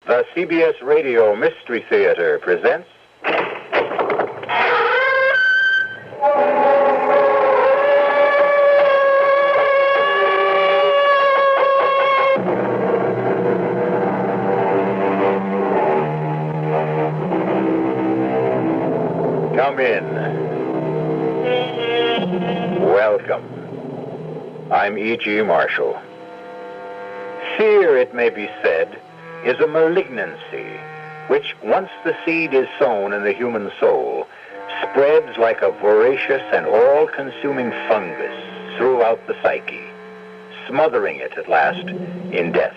The CBS Radio Mystery Theater presents... Come in. Welcome. I'm E.G. Marshall. Fear, it may be said, is a malignancy which, once the seed is sown in the human soul, spreads like a voracious and all-consuming fungus throughout the psyche, smothering it at last in death.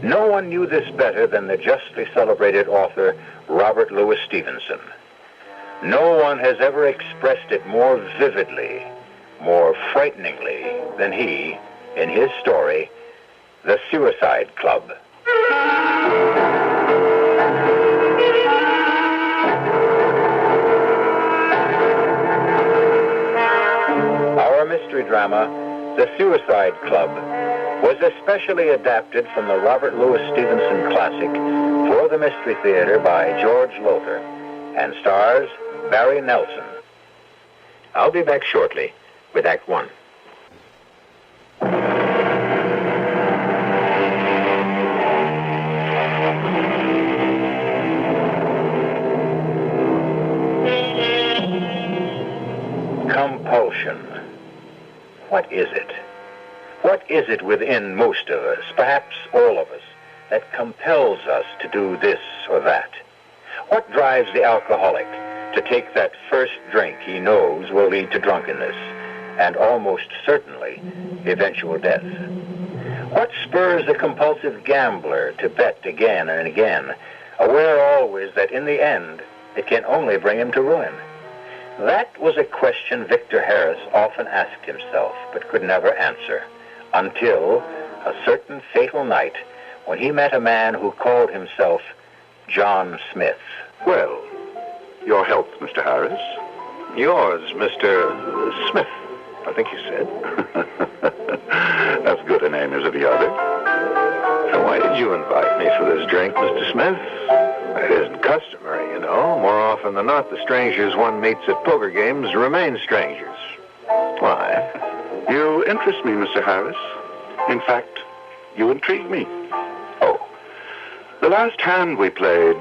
No one knew this better than the justly celebrated author Robert Louis Stevenson. No one has ever expressed it more vividly, more frighteningly than he in his story, The Suicide Club. Our mystery drama, The Suicide Club, was especially adapted from the Robert Louis Stevenson classic for the Mystery Theater by George Lothar and stars Barry Nelson. I'll be back shortly with Act One. Compulsion. What is it? What is it within most of us, perhaps all of us, that compels us to do this or that? What drives the alcoholic to take that first drink he knows will lead to drunkenness and almost certainly eventual death? What spurs the compulsive gambler to bet again and again, aware always that in the end it can only bring him to ruin? That was a question Victor Harris often asked himself, but could never answer, until a certain fatal night when he met a man who called himself John Smith. Well, your health, Mr. Harris. Yours, Mr. Smith, I think you said. As good a name as any other. So why did you invite me for this drink, Mr. Smith? It isn't customary, you know. More often than not, the strangers one meets at poker games remain strangers. Why? You interest me, Mr. Harris. In fact, you intrigue me. Oh. The last hand we played,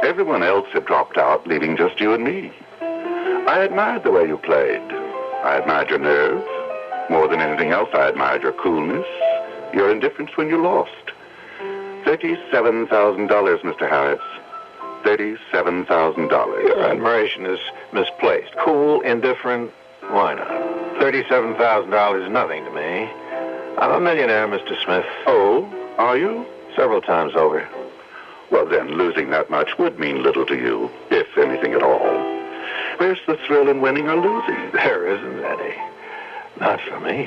everyone else had dropped out, leaving just you and me. I admired the way you played. I admired your nerve. More than anything else, I admired your coolness, your indifference when you lost. $37,000, Mr. Harris. $37,000. Your admiration is misplaced. Cool, indifferent, why not? $37,000 is nothing to me. I'm a millionaire, Mr. Smith. Oh, are you? Several times over. Well, then, losing that much would mean little to you, if anything at all. Where's the thrill in winning or losing? There isn't any. Not for me.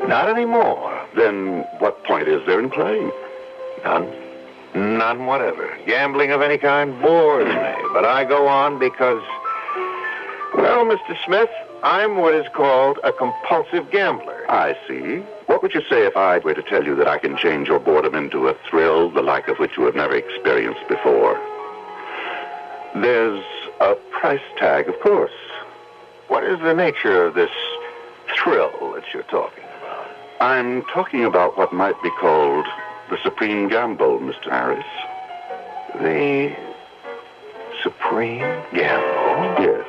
Not anymore. Then what point is there in playing? None. None whatever. Gambling of any kind bores me, but I go on because, well, Mr. Smith, I'm what is called a compulsive gambler. I see. What would you say if I were to tell you that I can change your boredom into a thrill, the like of which you have never experienced before? There's a price tag, of course. What is the nature of this thrill that you're talking about? I'm talking about what might be called the supreme gamble, Mr. Harris. The supreme gamble? Yes.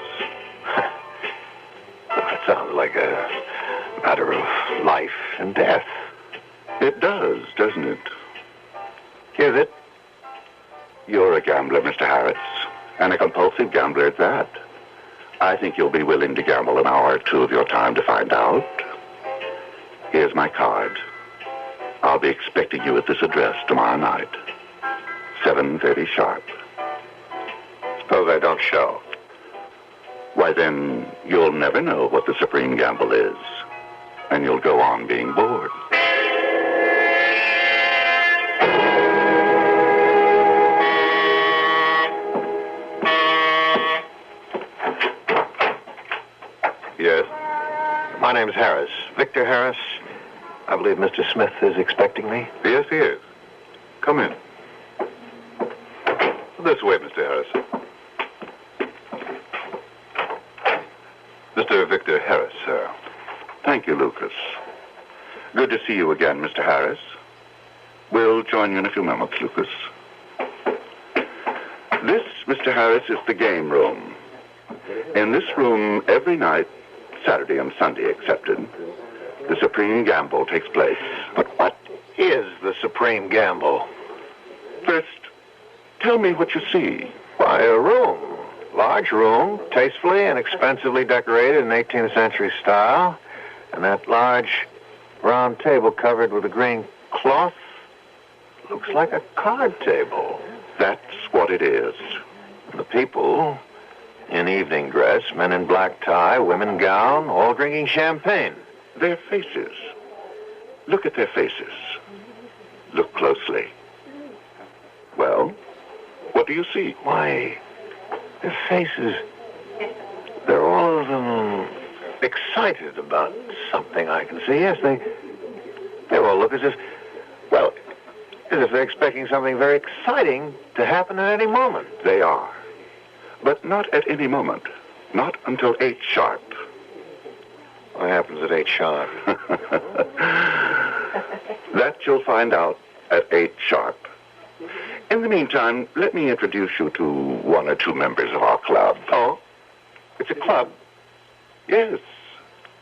That sounds like a matter of life and death. It does, doesn't it? Is it? You're a gambler, Mr. Harris, and a compulsive gambler at that. I think you'll be willing to gamble an hour or two of your time to find out. Here's my card. I'll be expecting you at this address tomorrow night. 7:30 sharp. Suppose I don't show. Why, then, you'll never know what the supreme gamble is. And you'll go on being bored. Yes? My name's Harris. Victor Harris. I believe Mr. Smith is expecting me. Yes, he is. Come in. This way, Mr. Harris. Mr. Victor Harris, sir. Thank you, Lucas. Good to see you again, Mr. Harris. We'll join you in a few moments, Lucas. This, Mr. Harris, is the game room. In this room, every night, Saturday and Sunday excepted, the Supreme Gamble takes place. But what is the Supreme Gamble? First, tell me what you see. Why, a room. Large room, tastefully and expensively decorated in 18th century style. And that large round table covered with a green cloth looks like a card table. That's what it is. The people in evening dress, men in black tie, women gown, all drinking champagne. Their faces. Look at their faces. Look closely. Well, what do you see? Why, their faces, they're all of them excited about something I can see. Yes, they all look as if they're expecting something very exciting to happen at any moment. They are. But not at any moment. Not until 8 sharp. What happens at 8 sharp? That you'll find out at 8 sharp. In the meantime, let me introduce you to one or two members of our club. Oh? It's a club? Yes.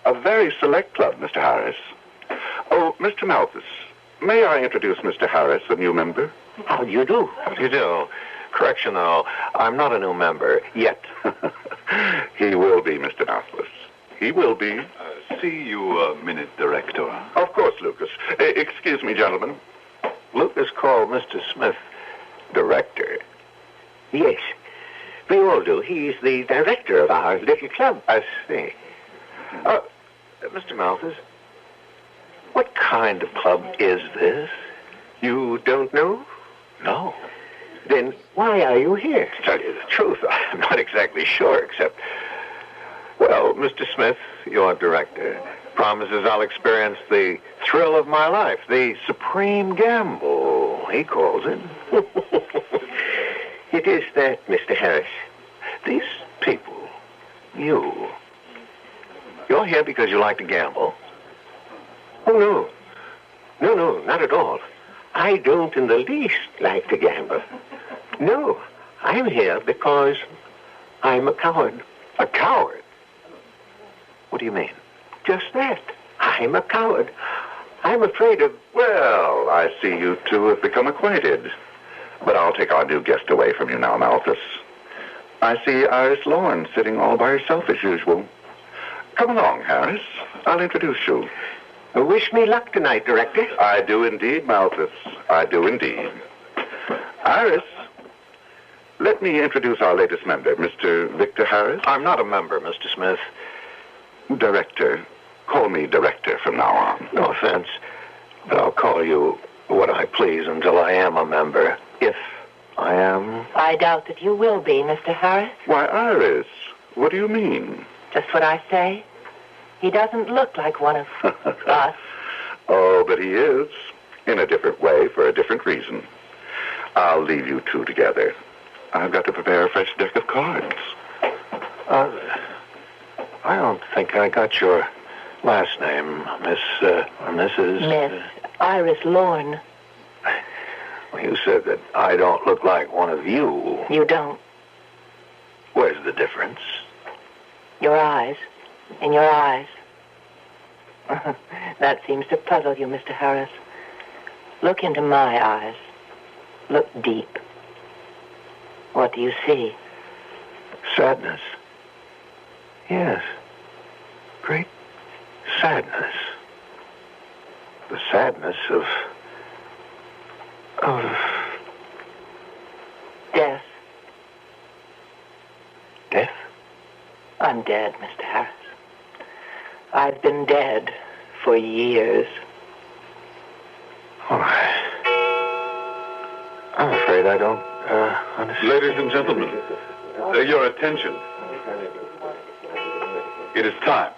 A very select club, Mr. Harris. Oh, Mr. Malthus, may I introduce Mr. Harris, a new member? How do you do? How do you do? Correction, though. I'm not a new member yet. He will be, Mr. Malthus. He will be. See you a minute, Director. Of course, Lucas. Excuse me, gentlemen. Lucas called Mr. Smith director. Yes, we all do. He's the director of our little club. I see. Mr. Malthus, what kind of club is this? You don't know? No. Then why are you here? To tell you the truth, I'm not exactly sure, except, well, Mr. Smith, your director, promises I'll experience the thrill of my life, the Supreme Gamble, he calls it. It is that, Mr. Harris. These people, you're here because you like to gamble? Oh, no. No, not at all. I don't in the least like to gamble. No, I'm here because I'm a coward. A coward? What do you mean? Just that. I'm a coward. I'm afraid of... Well, I see you two have become acquainted. But I'll take our new guest away from you now, Malthus. I see Iris Lorne sitting all by herself as usual. Come along, Harris. I'll introduce you. Wish me luck tonight, Director. I do indeed, Malthus. I do indeed. Iris, let me introduce our latest member, Mr. Victor Harris. I'm not a member, Mr. Smith. Director. Call me Director from now on. No offense, but I'll call you what I please until I am a member. If I am. I doubt that you will be, Mr. Harris. Why, Iris, what do you mean? Just what I say. He doesn't look like one of us. Oh, but he is. In a different way, for a different reason. I'll leave you two together. I've got to prepare a fresh deck of cards. I don't think I got your last name, Miss, Mrs. Miss Iris Lorne. Well, you said that I don't look like one of you. You don't. Where's the difference? Your eyes. In your eyes. That seems to puzzle you, Mr. Harris. Look into my eyes. Look deep. What do you see? Sadness. Yes. Great sadness. The sadness of Death. death. I'm dead, Mr. Harris. I've been dead for years. Oh, I'm afraid I don't understand. Ladies and gentlemen, your attention. It is time.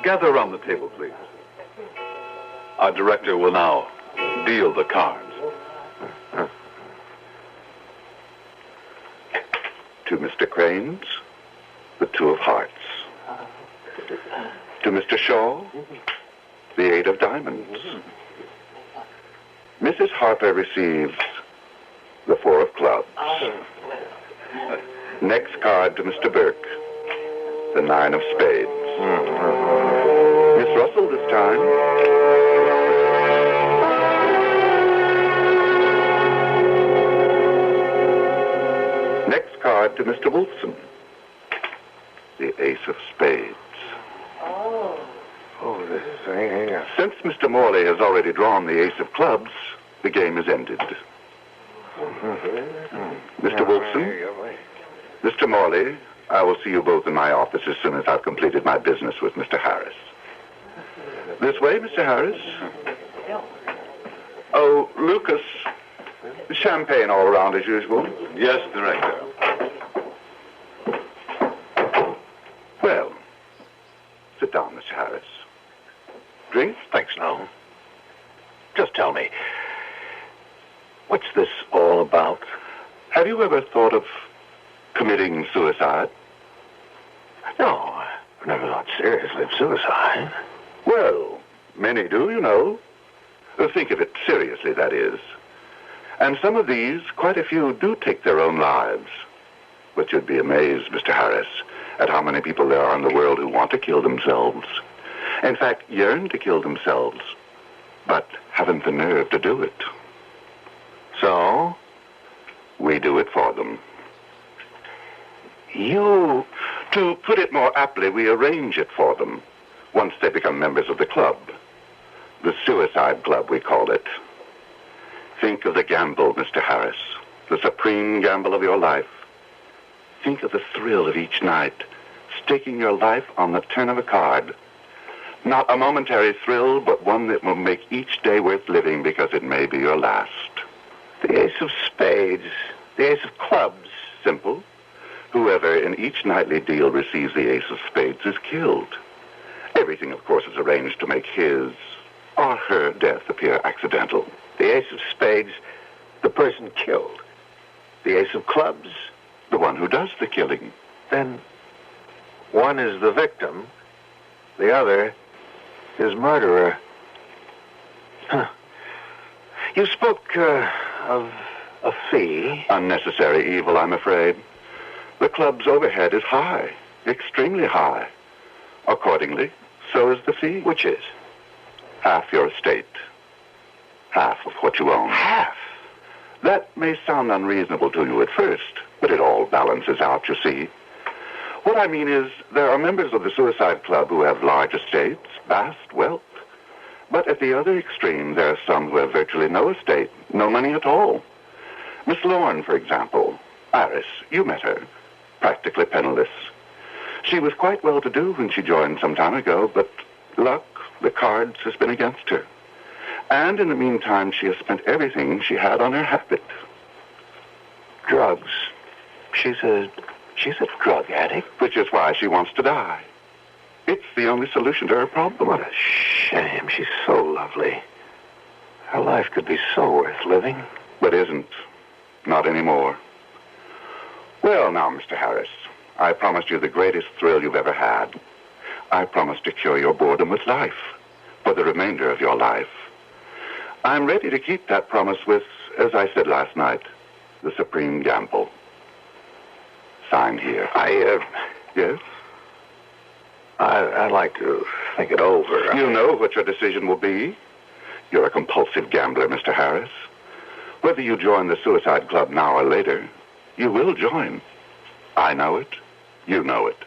Gather around the table, please. Our director will now deal the cards. To Mr. Crane's, the two of hearts. To Mr. Shaw, the eight of diamonds. Mrs. Harper receives the four of clubs. Next card to Mr. Burke, the nine of spades. Miss Russell this time. Next card to Mr. Wolfson, the ace of spades. This thing. Since Mr. Morley has already drawn the ace of clubs, the game is ended. Mr. Wolfson, Mr. Morley, I will see you both in my office as soon as I've completed my business with Mr. Harris. This way, Mr. Harris. Oh, Lucas, champagne all around as usual. Yes, Director. Well, sit down, Mr. Harris. Drink? Thanks, no. Just tell me, what's this all about? Have you ever thought of committing suicide? No, I've never thought seriously of suicide. Well, many do, you know. Think of it seriously, that is. And some of these, quite a few, do take their own lives. But you'd be amazed, Mr. Harris, at how many people there are in the world who want to kill themselves. In fact, yearn to kill themselves, but haven't the nerve to do it. So? We do it for them. You... To put it more aptly, we arrange it for them once they become members of the club. The Suicide Club, we call it. Think of the gamble, Mr. Harris, the supreme gamble of your life. Think of the thrill of each night, staking your life on the turn of a card. Not a momentary thrill, but one that will make each day worth living because it may be your last. The ace of spades, the ace of clubs. Simple. Whoever in each nightly deal receives the ace of spades is killed. Everything, of course, is arranged to make his or her death appear accidental. The ace of spades, the person killed. The ace of clubs, the one who does the killing. Then one is the victim, the other is murderer. Huh. You spoke of a fee. Unnecessary evil, I'm afraid. The club's overhead is high, extremely high. Accordingly, so is the fee. Which is? Half your estate. Half of what you own. Half? That may sound unreasonable to you at first, but it all balances out, you see. What I mean is, there are members of the Suicide Club who have large estates, vast wealth. But at the other extreme, there are some who have virtually no estate, no money at all. Miss Lorne, for example. Iris, you met her. Practically penniless. She was quite well-to-do when she joined some time ago, but luck, the cards, has been against her. And in the meantime, she has spent everything she had on her habit. Drugs. She's a drug addict. Which is why she wants to die. It's the only solution to her problem. What a shame. She's so lovely. Her life could be so worth living. But isn't. Not anymore. Well, now, Mr. Harris, I promised you the greatest thrill you've ever had. I promised to cure your boredom with life for the remainder of your life. I'm ready to keep that promise with, as I said last night, the supreme gamble. Sign here. Yes? I'd like to think it over. You know what your decision will be. You're a compulsive gambler, Mr. Harris. Whether you join the Suicide Club now or later, you will join. I know it. You know it.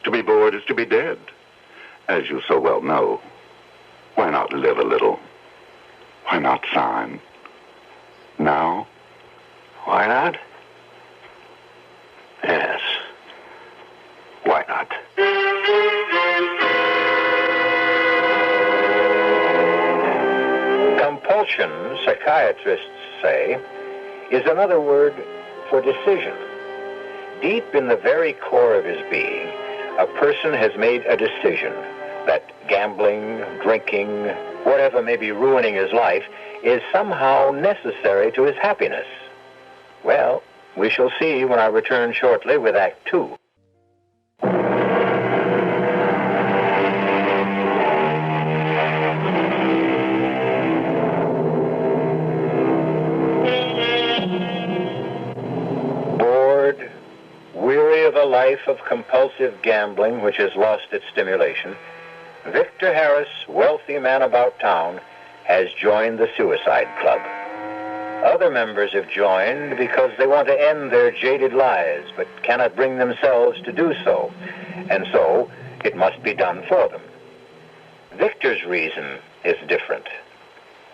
To be bored is to be dead. As you so well know, why not live a little? Why not sign? Now? Why not? Yes. Why not? Compulsion, psychiatrists say, is another word for decision. Deep in the very core of his being, a person has made a decision that gambling, drinking, whatever may be ruining his life, is somehow necessary to his happiness. Well, We shall see when I return shortly with Act Two. Bored, weary of a life of compulsive gambling which has lost its stimulation, Victor Harris, wealthy man about town, has joined the Suicide Club. Other members have joined because they want to end their jaded lives, but cannot bring themselves to do so, and so it must be done for them. Victor's reason is different.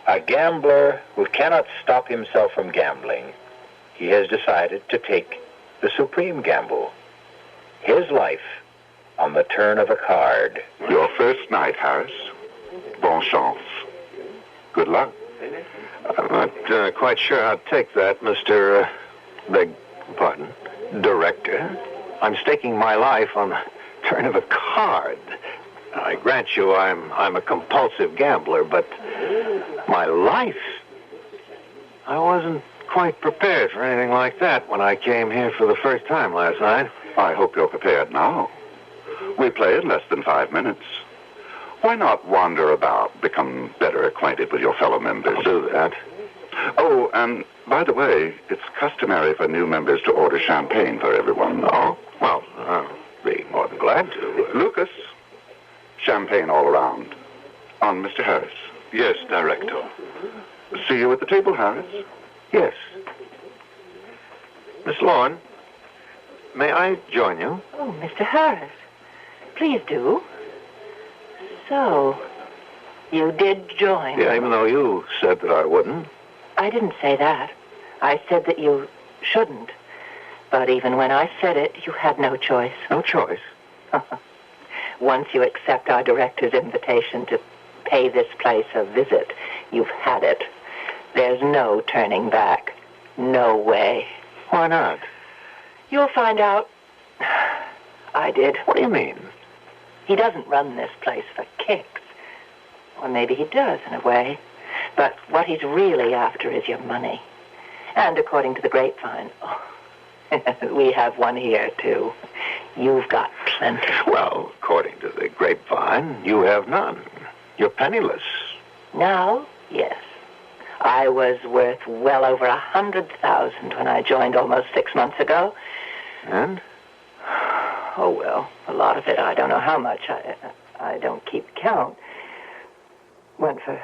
A gambler who cannot stop himself from gambling, he has decided to take the supreme gamble. His life on the turn of a card. Your first night, Harris. Bon chance. Good luck. I'm not quite sure how to take that, Mr. Beg pardon, Director. I'm staking my life on the turn of a card. I grant you I'm a compulsive gambler, but my life? I wasn't quite prepared for anything like that when I came here for the first time last night. I hope you're prepared now. We play in less than 5 minutes. Why not wander about, become better acquainted with your fellow members? I'll do that. Oh, and by the way, it's customary for new members to order champagne for everyone. Oh, well, I'll be more than glad to. Lucas, champagne all around. On Mr. Harris. Yes, Director. See you at the table, Harris. Yes. Miss Lorne, may I join you? Oh, Mr. Harris, please do. So, you did join? Yeah, even though you said that I wouldn't. I didn't say that. I said that you shouldn't. But even when I said it, you had no choice. No choice? Once you accept our director's invitation to pay this place a visit, you've had it. There's no turning back. No way. Why not? You'll find out. I did. What do you mean? He doesn't run this place for kicks. Or maybe he does, in a way. But what he's really after is your money. And according to the grapevine, we have one here, too. You've got plenty. Well, according to the grapevine, you have none. You're penniless. Now, yes. I was worth well over 100,000 when I joined almost 6 months ago. And? Oh, well, a lot of it, I don't know how much. I don't keep count. Went for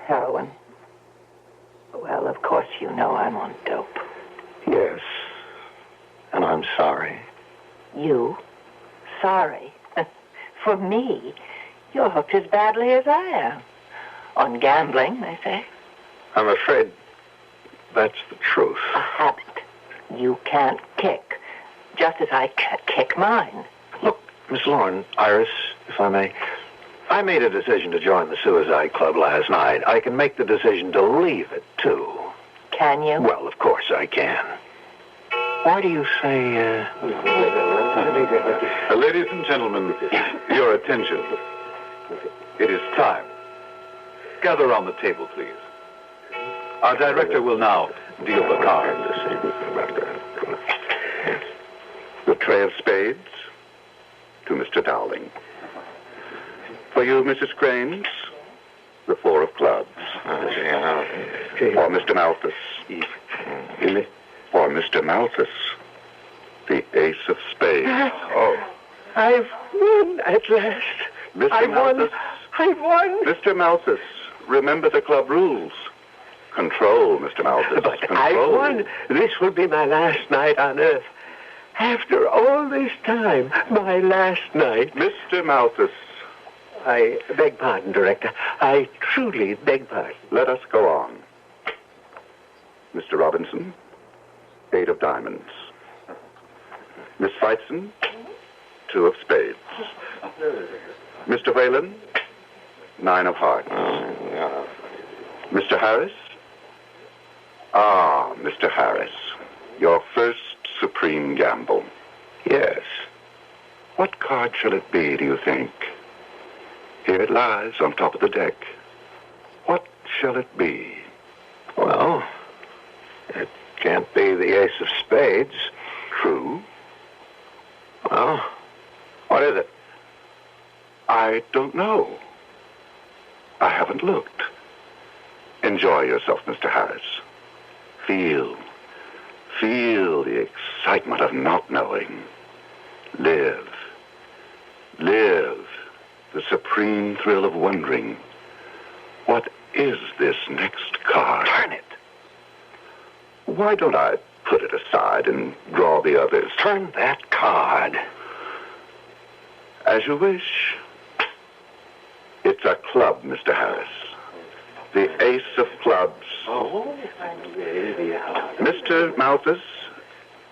heroin. Well, of course, you know I'm on dope. Yes. And I'm sorry. You? Sorry? For me? You're hooked as badly as I am. On gambling, they say. I'm afraid that's the truth. A habit. You can't kick. Just as I can't kick mine. Look, Miss Lorne, Iris, if I may, I made a decision to join the Suicide Club last night. I can make the decision to leave it, too. Can you? Well, of course I can. Why do you say, Ladies and gentlemen, your attention. It is time. Gather around the table, please. Our director will now deal the cards. The tray of spades to Mr. Dowling. For you, Mrs. Cranes, the 4 of clubs. For Mr. Malthus. For Mr. Malthus, the ace of spades. Oh. I've won at last. Mr. I've won. Malthus. I've won. Mr. Malthus, remember the club rules. Control, Mr. Malthus. But Control. I've won. This will be my last night on Earth. After all this time, my last night. Mr. Malthus, I beg pardon, Director. I truly beg pardon. let us go on. Mr. Robinson, 8 of diamonds. Miss Feitzen, 2 of spades. Mr. Whalen, 9 of hearts. Mr. Harris? Ah, Mr. Harris, your first supreme gamble. Yes. What card shall it be, do you think? Here it lies on top of the deck. What shall it be? Well, it can't be the ace of spades. True. Well, what is it? I don't know. I haven't looked. Enjoy yourself, Mr. Harris. Feel the excitement of not knowing. Live the supreme thrill of wondering. What is this next card? Turn it. Why don't I put it aside and draw the others? Turn that card. As you wish. It's a club, Mr. Harris. The ace of clubs. Oh. Mr. Malthus,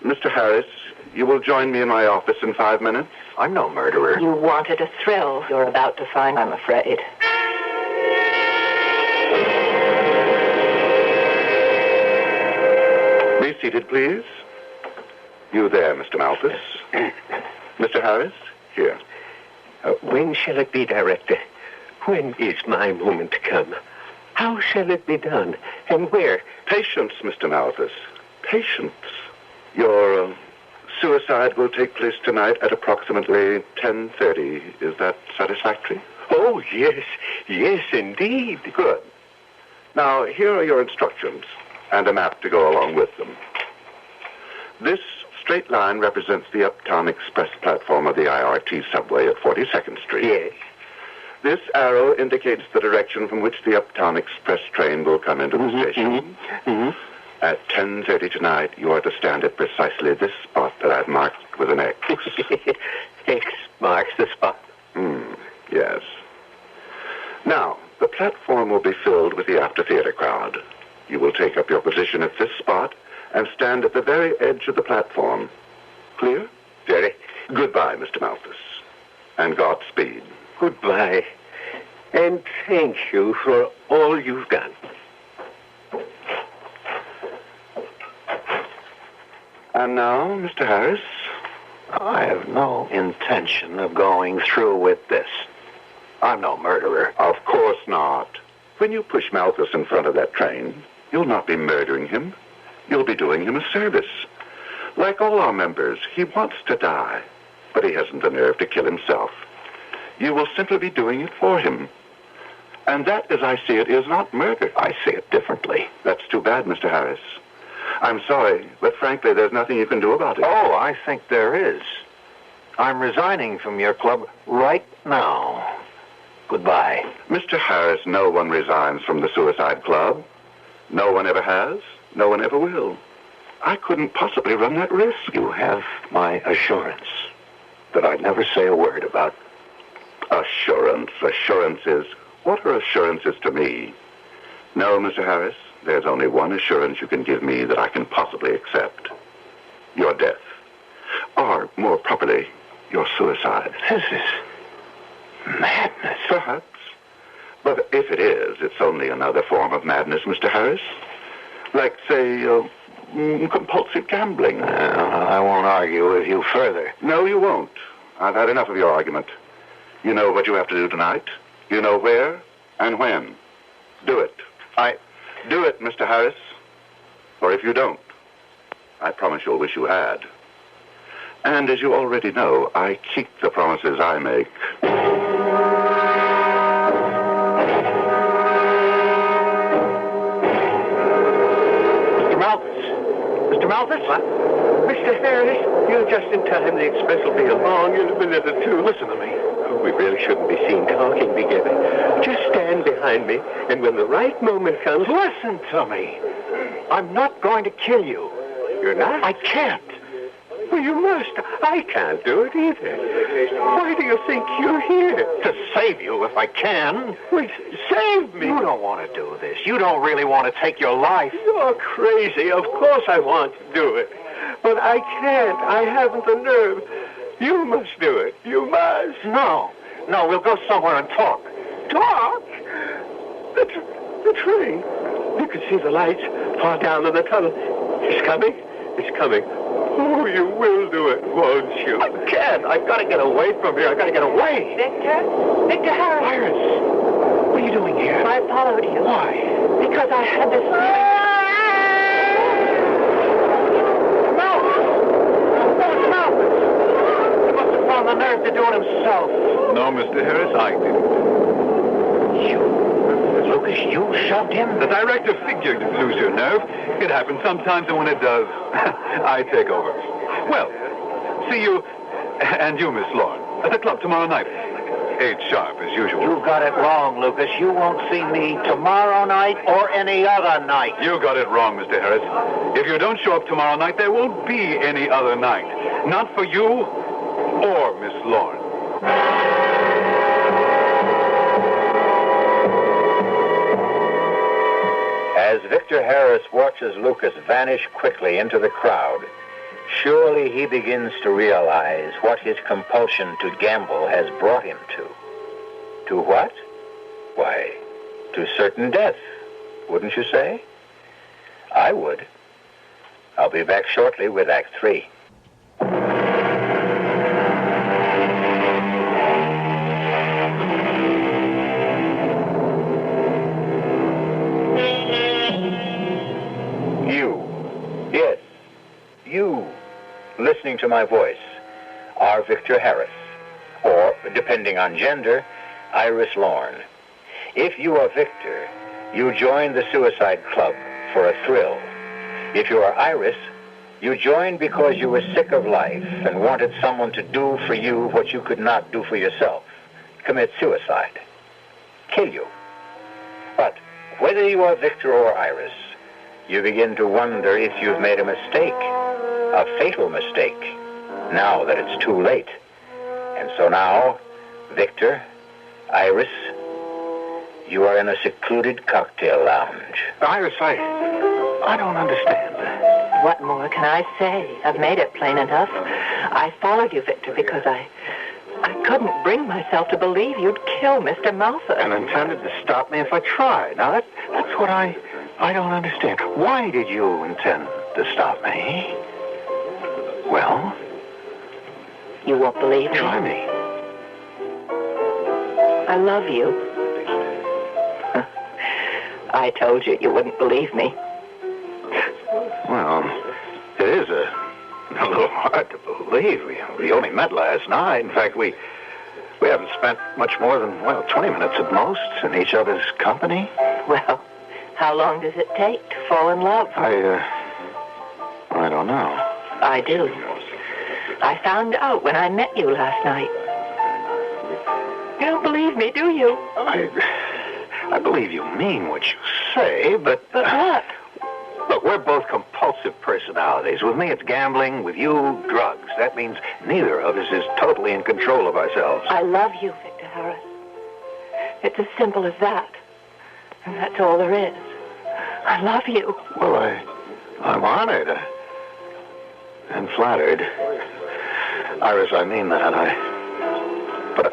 Mr. Harris, you will join me in my office in 5 minutes? I'm no murderer. You wanted a thrill you're about to find, I'm afraid. Be seated, please. You there, Mr. Malthus. Mr. Harris, here. When shall it be, Director? When is my moment to come? How shall it be done? And where? Patience, Mr. Malthus. Patience. Your suicide will take place tonight at approximately 10:30. Is that satisfactory? Oh, yes. Yes, indeed. Good. Now, here are your instructions and a map to go along with them. This straight line represents the Uptown Express platform of the IRT subway at 42nd Street. Yes. This arrow indicates the direction from which the Uptown Express train will come into the station. At 10:30 tonight, you are to stand at precisely this spot that I've marked with an X. X marks the spot. Yes. Now, the platform will be filled with the after-theater crowd. You will take up your position at this spot and stand at the very edge of the platform. Clear? Very. Goodbye, Mr. Malthus. And Godspeed. Goodbye. And thank you for all you've done. And now, Mr. Harris? I have no intention of going through with this. I'm no murderer. Of course not. When you push Malthus in front of that train, you'll not be murdering him. You'll be doing him a service. Like all our members, he wants to die, but he hasn't the nerve to kill himself. You will simply be doing it for him. And that, as I see it, is not murder. I see it differently. That's too bad, Mr. Harris. I'm sorry, but frankly, there's nothing you can do about it. Oh, I think there is. I'm resigning from your club right now. Goodbye. Mr. Harris, no one resigns from the Suicide Club. No one ever has. No one ever will. I couldn't possibly run that risk. You have my assurance that I'd never say a word about. Assurances. What are assurances to me? No, Mr. Harris, there's only one assurance you can give me that I can possibly accept. Your death. Or, more properly, your suicide. This is madness. Perhaps. But if it is, it's only another form of madness, Mr. Harris. Like, say, compulsive gambling. I won't argue with you further. No, you won't. I've had enough of your argument. You know what you have to do tonight. You know where and when. Do it. Do it, Mr. Harris. Or if you don't, I promise you'll wish you had. And as you already know, I keep the promises I make. Mr. Malthus? What? Mr. Harris, you're just in time. The express will be along in a minute or two. Listen to me. We really shouldn't be seen talking together. Just stand behind me, and when the right moment comes... Listen to me. I'm not going to kill you. You're not? I can't. Well, you must. I can't do it either. Why do you think you're here? To save you if I can. Wait, save me? You don't want to do this. You don't really want to take your life. You're crazy. Of course I want to do it. But I can't. I haven't the nerve. You must do it. You must. No, we'll go somewhere and talk. Talk? The train. You can see the lights far down in the tunnel. It's coming. It's coming. Oh, you will do it, won't you? I can't. I've got to get away from here. I've got to get away. Victor Harris. Iris, what are you doing here? I followed you. Why? Because I had this feeling. robbed him? The director figured you'd lose your nerve. It happens sometimes, and when it does, I take over. Well, see you, and you, Miss Lorne, at the club tomorrow night. 8 sharp, as usual. You've got it wrong, Lucas. You won't see me tomorrow night or any other night. You got it wrong, Mr. Harris. If you don't show up tomorrow night, there won't be any other night. Not for you or Miss Lorne. As Victor Harris watches Lucas vanish quickly into the crowd, surely he begins to realize what his compulsion to gamble has brought him to. To what? Why, to certain death, wouldn't you say? I would. I'll be back shortly with Act 3. You, listening to my voice, are Victor Harris, or, depending on gender, Iris Lorne. If you are Victor, you join the Suicide Club for a thrill. If you are Iris, you joined because you were sick of life and wanted someone to do for you what you could not do for yourself. Commit suicide. Kill you. But whether you are Victor or Iris, you begin to wonder if you've made a mistake. A fatal mistake, now that it's too late. And so now, Victor, Iris, you are in a secluded cocktail lounge. Iris, I don't understand. What more can I say? I've made it plain enough. I followed you, Victor, because I couldn't bring myself to believe you'd kill Mr. Mulford. And intended to stop me if I tried. Now, that's what I don't understand. Why did you intend to stop me? Well? You won't believe me. Try me. I love you. I told you wouldn't believe me. Well, it is a little hard to believe. We only met last night. In fact, we haven't spent much more than, 20 minutes at most in each other's company. Well, how long does it take to fall in love? I don't know. I do. I found out when I met you last night. You don't believe me, do you? I believe you mean what you say, but... But what? Look, we're both compulsive personalities. With me, it's gambling. With you, drugs. That means neither of us is totally in control of ourselves. I love you, Victor Harris. It's as simple as that. And that's all there is. I love you. Well, I'm honored and flattered. Iris, I mean that. But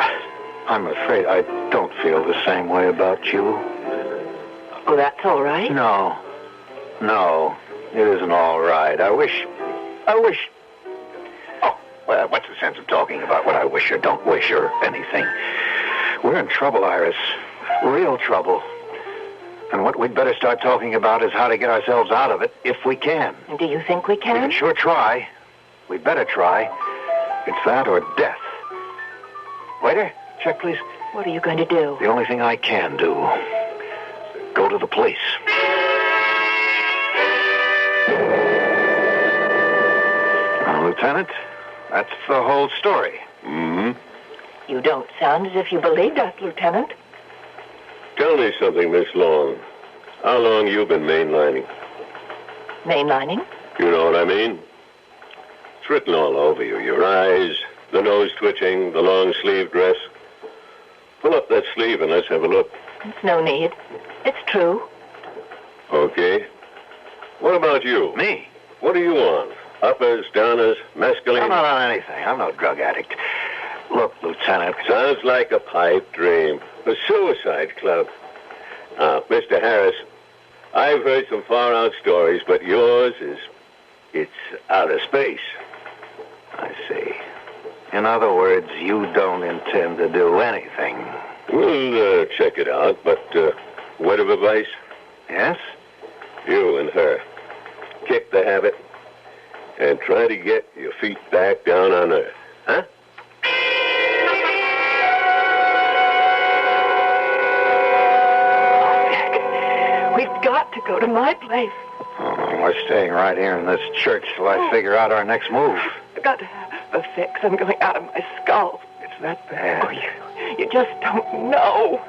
I'm afraid I don't feel the same way about you. Oh, that's all right? No, it isn't all right. I wish... Oh, well, what's the sense of talking about what I wish or don't wish or anything? We're in trouble, Iris. Real trouble. And what we'd better start talking about is how to get ourselves out of it, if we can. Do you think we We can? can sure try. We'd better try. It's that or death. Waiter, check, please. What are you going to do? The only thing I can do. Go to the police. Now, Lieutenant, that's the whole story. Mm-hmm. You don't sound as if you believed us, Lieutenant. Tell me something, Miss Long. How long you been mainlining? Mainlining? You know what I mean? It's written all over you. Your eyes, the nose twitching, the long sleeve dress. Pull up that sleeve and let's have a look. It's no need. It's true. Okay. What about you? Me? What are you on? Uppers, downers, mescaline? I'm not on anything. I'm no drug addict. Look, Lieutenant. Sounds like a pipe dream. A suicide club. Now, Mr. Harris, I've heard some far-out stories, but yours it's outer space. I see. In other words, you don't intend to do anything. We'll check it out, but word of advice? Yes? You and her. Kick the habit and try to get your feet back down on earth. Huh? to go to my place. Oh, we're staying right here in this church till I figure out our next move. I've got to have a fix. I'm going out of my skull. It's that bad. Oh, you just don't know.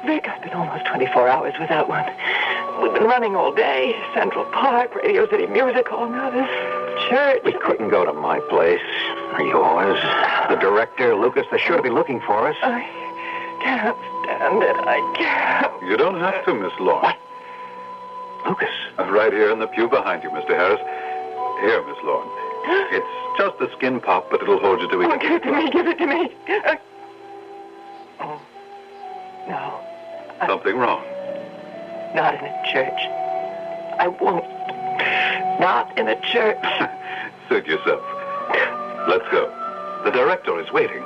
Vic, I've been almost 24 hours without one. We've been running all day. Central Park, Radio City Music Hall, now this church. We couldn't go to my place or yours. The director, Lucas, they're sure to be looking for us. I can't stand it. I can't. You don't have to, Miss Lorne. What? Lucas? Right here in the pew behind you, Mr. Harris. Here, Miss Lorne. It's just a skin pop, but it'll hold you till we get Give it to me. Give it to me. No. Something wrong. Not in a church. I won't. Not in a church. Suit yourself. Let's go. The director is waiting.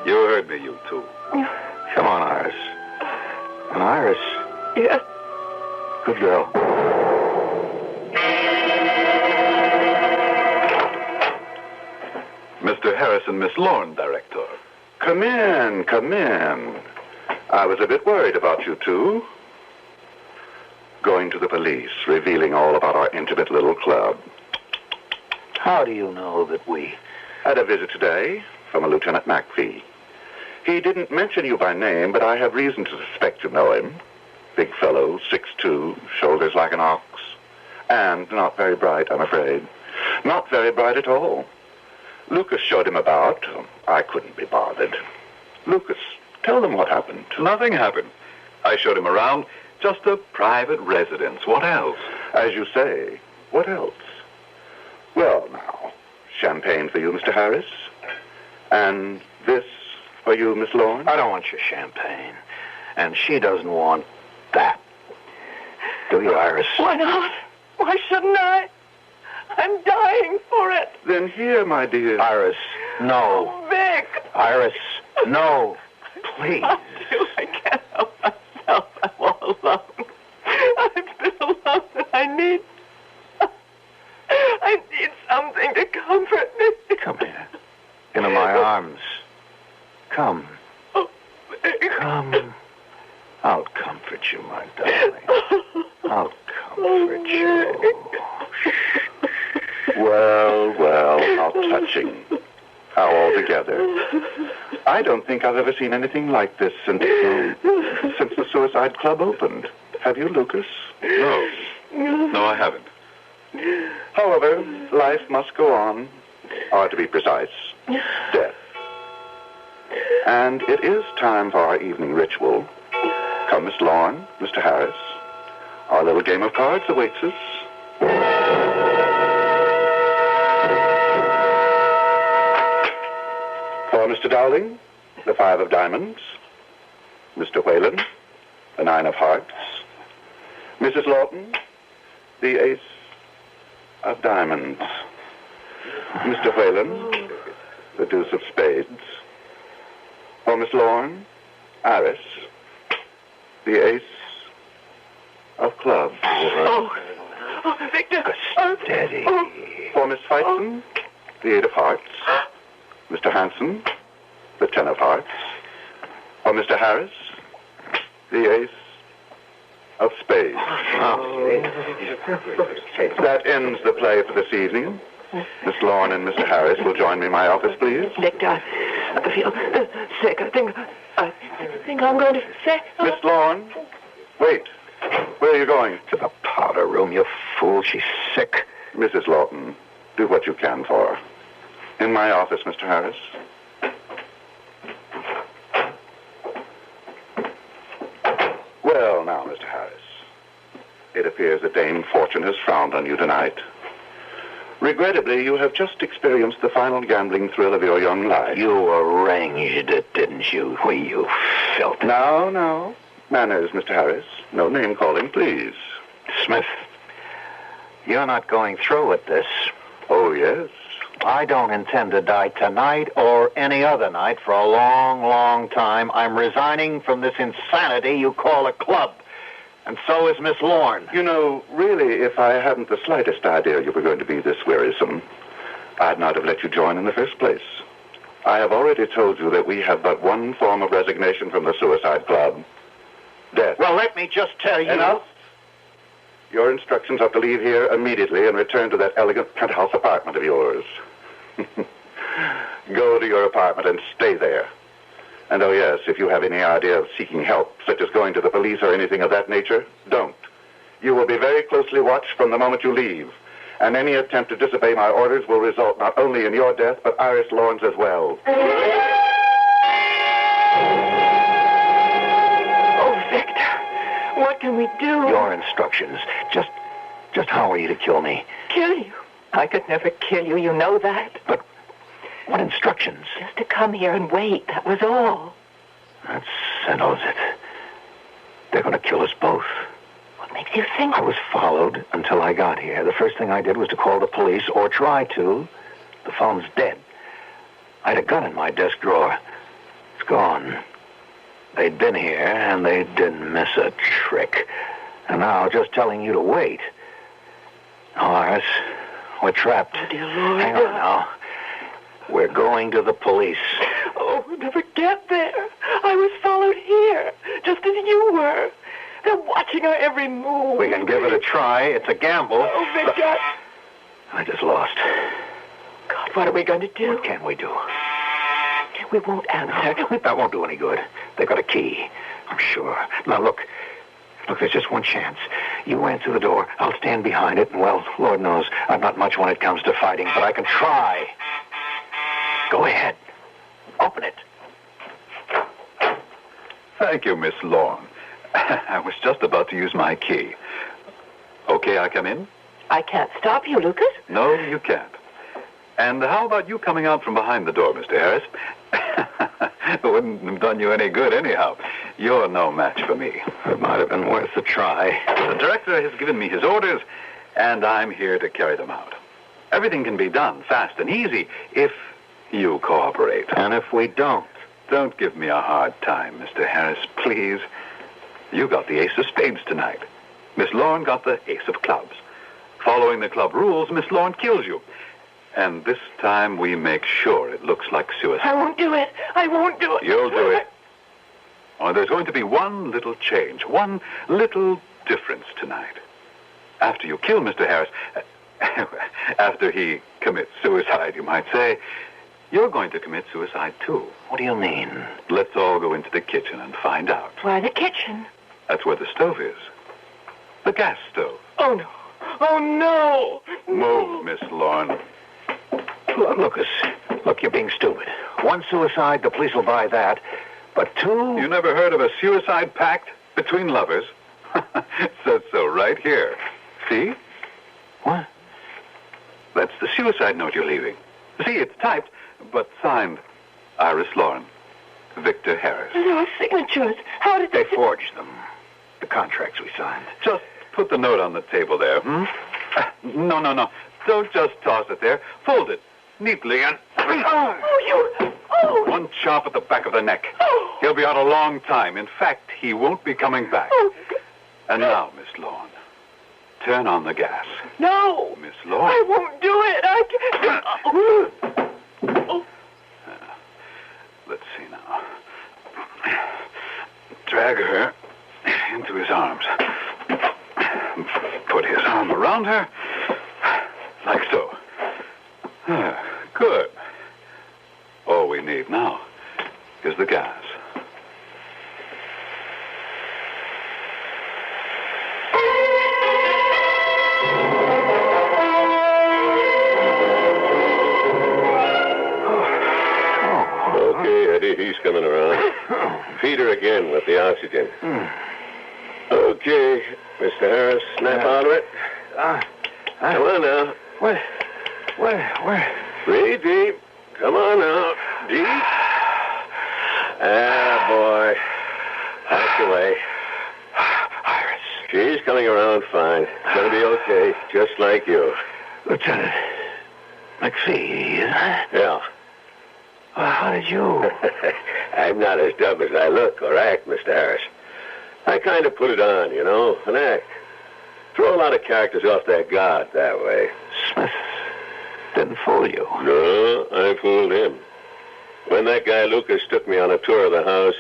You heard me, you two. Come on, Iris. And Iris. Yes. Good girl. Mr. Harris and Miss Lorne, director. Come in, come in. I was a bit worried about you two. Going to the police, revealing all about our intimate little club. How do you know that we... Had a visit today from a Lieutenant McPhee. He didn't mention you by name, but I have reason to suspect you know him. Big fellow, 6'2", shoulders like an ox. And not very bright, I'm afraid. Not very bright at all. Lucas showed him about. I couldn't be bothered. Lucas, tell them what happened. Nothing happened. I showed him around. Just a private residence. What else? As you say, what else? Well, now, champagne for you, Mr. Harris. And this for you, Miss Lorne. I don't want your champagne. And she doesn't want that. Do you, Iris? Why not? Why shouldn't I? I'm dying for it. Then here, my dear. Iris, no. Oh, Vic. Iris, no. Please. I can't help myself. I'm all alone. I've been alone and I need something to comfort me. Come here. Into my arms. Come. Oh, Vic. Come. I'll comfort you, my darling. I'll comfort you. Well, well, how touching. How altogether. I don't think I've ever seen anything like this since the Suicide Club opened. Have you, Lucas? No. No, I haven't. However, life must go on, or to be precise, death. And it is time for our evening ritual. Come, Miss Lorne, Mr. Harris. Our little game of cards awaits us. For Mr. Dowling, the 5 of diamonds. Mr. Whalen, the 9 of hearts. Mrs. Lawton, the ace of diamonds. Mr. Whalen, the deuce of spades. For Miss Lorne, Iris, the ace of clubs. Oh, Victor. Steady. For Miss Feitzen, the 8 of hearts. Mr. Hanson, the 10 of hearts. For Mr. Harris, the ace of spades. That ends the play for this evening. Miss Lorne and Mr. Harris will join me in my office, please. Victor, I feel sick. I think I'm going to say... Miss Lorne, wait. Where are you going? To the powder room, you fool. She's sick. Mrs. Lawton, do what you can for her. In my office, Mr. Harris. Well, now, Mr. Harris, it appears that Dame Fortune has frowned on you tonight. Regrettably, you have just experienced the final gambling thrill of your young life. You arranged it, didn't you? You filthy... Now. Manners, Mr. Harris. No name-calling, please. Smith, you're not going through with this. Oh, yes. I don't intend to die tonight or any other night for a long, long time. I'm resigning from this insanity you call a club. And so is Miss Lorne. You know, really, if I hadn't the slightest idea you were going to be this wearisome, I'd not have let you join in the first place. I have already told you that we have but one form of resignation from the Suicide Club. death. Well, let me just tell you. Enough. Your instructions are to leave here immediately and return to that elegant penthouse apartment of yours. Go to your apartment and stay there. And oh yes, if you have any idea of seeking help, such as going to the police or anything of that nature, don't. You will be very closely watched from the moment you leave. And any attempt to disobey my orders will result not only in your death, but Iris Lorne's as well. Oh, Victor, what can we do? Your instructions. Just how are you to kill me? Kill you? I could never kill you, you know that. But what instructions? Just to come here and wait, that was all. That settles it. They're going to kill us both. What makes you think? I was followed until I got here. The first thing I did was to call the police, or try to. The phone's dead. I had a gun in my desk drawer. It's gone. They'd been here, and they didn't miss a trick. And now, just telling you to wait. Oh, Iris, we're trapped. Oh, dear Lord. Hang on now. We're going to the police. Oh, we'll never get there. I was followed here, just as you were. They're watching our every move. We can give it a try. It's a gamble. Oh, Victor. I just lost. God, what are we going to do? What can we do? We won't answer. That won't do any good. They've got a key, I'm sure. Now, look, there's just one chance. You answer the door, I'll stand behind it, and, well, Lord knows, I'm not much when it comes to fighting, but I can try. Go ahead. Open it. Thank you, Miss Lorne. I was just about to use my key. Okay, I come in? I can't stop you, Lucas. No, you can't. And how about you coming out from behind the door, Mr. Harris? It wouldn't have done you any good anyhow. You're no match for me. It might have been worth a try. The director has given me his orders, and I'm here to carry them out. Everything can be done fast and easy if you cooperate. And if we don't? Don't give me a hard time, Mr. Harris, please. You got the ace of spades tonight. Miss Lorne got the ace of clubs. Following the club rules, Miss Lorne kills you. And this time we make sure it looks like suicide. I won't do it. I won't do it. You'll do it. Oh, there's going to be one little change, one little difference tonight. After you kill Mr. Harris, after he commits suicide, you might say, you're going to commit suicide too. What do you mean? Let's all go into the kitchen and find out. Why, the kitchen? That's where the stove is. The gas stove. Oh, no. Oh, no. Move, Miss Lorne. Look, Lucas, look, you're being stupid. One suicide, the police will buy that. But two... You never heard of a suicide pact between lovers? It says so right here. See? What? That's the suicide note you're leaving. See, it's typed, but signed Iris Lorne, Victor Harris. Those signatures. How did They forged them. The contracts we signed. Just put the note on the table there, hmm? No. Don't just toss it there. Fold it neatly and... Oh, you... Oh. One chop at the back of the neck. Oh. He'll be out a long time. In fact, he won't be coming back. Oh. And now, Miss Lorne, turn on the gas. No. Miss Lorne. I won't do it. I can't... Oh. Let's see now. Drag her into his arms. Put his arm around her. Like so. Good. All we need now is the gas. Okay, Eddie, he's coming around. Feed her again with the oxygen. Okay, Mr. Harris, snap out of it. Come on now. Where? Breathe deep. Come on now. Deep. Ah, boy. That's the way. Iris. She's coming around fine. Gonna be okay, just like you. Lieutenant McPhee, isn't it? Yeah. Well, how did you... I'm not as dumb as I look or act, Mr. Harris. I kind of put it on, you know, an act. Throw a lot of characters off their guard that way. Smith didn't fool you. No, I fooled him. When that guy Lucas took me on a tour of the house,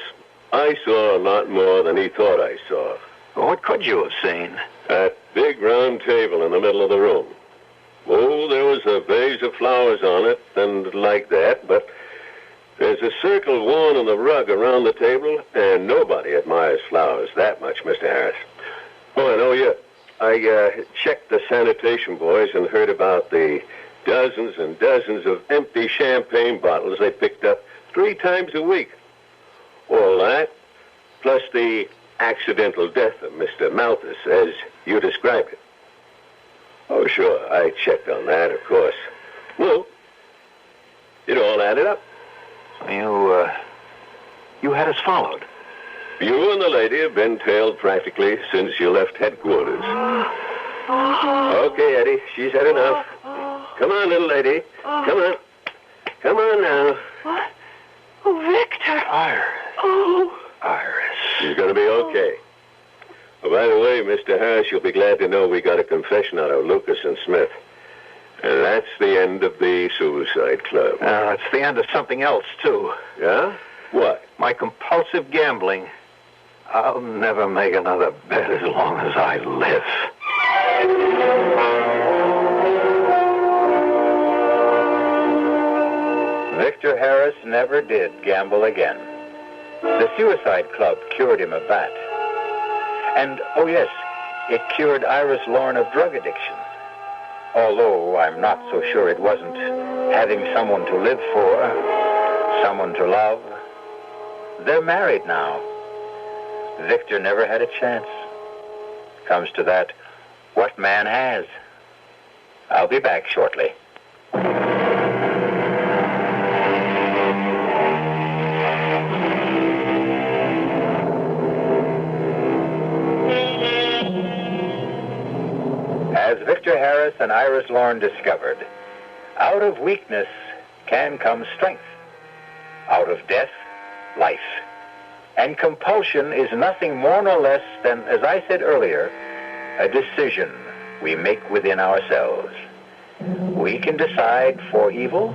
I saw a lot more than he thought I saw. What could you have seen? That big round table in the middle of the room. Oh, there was a vase of flowers on it, and like that, but there's a circle worn on the rug around the table, and nobody admires flowers that much, Mr. Harris. Oh, and I checked the sanitation boys and heard about the dozens and dozens of empty champagne bottles they picked up 3 times a week. All that, plus the accidental death of Mr. Malthus, as you described it. Oh, sure, I checked on that, of course. Well, it all added up. You had us followed. You and the lady have been tailed practically since you left headquarters. Okay, Eddie, she's had enough. Come on, little lady. Come on. Come on now. What? Oh, Victor. Iris. Oh. Iris. She's going to be okay. Oh, by the way, Mr. Harris, you'll be glad to know we got a confession out of Lucas and Smith. And that's the end of the Suicide Club. It's the end of something else, too. Yeah? What? My compulsive gambling. I'll never make another bet as long as I live. Victor Harris never did gamble again. The Suicide Club cured him of that. And, oh yes, it cured Iris Lorne of drug addiction. Although I'm not so sure it wasn't having someone to live for, someone to love. They're married now. Victor never had a chance. Comes to that, what man has? I'll be back shortly. As Victor Harris and Iris Lorne discovered, out of weakness can come strength. Out of death, life. And compulsion is nothing more nor less than, as I said earlier, a decision we make within ourselves. We can decide for evil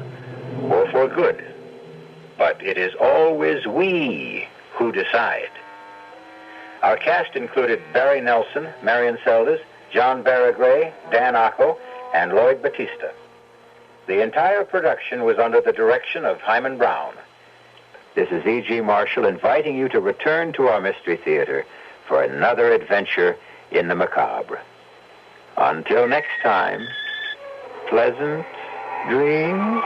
or for good, but it is always we who decide. Our cast included Barry Nelson, Marion Seldes, John Barragray, Dan Acco, and Lloyd Batista. The entire production was under the direction of Hyman Brown. This is E.G. Marshall inviting you to return to our Mystery Theater for another adventure in the macabre. Until next time, pleasant dreams.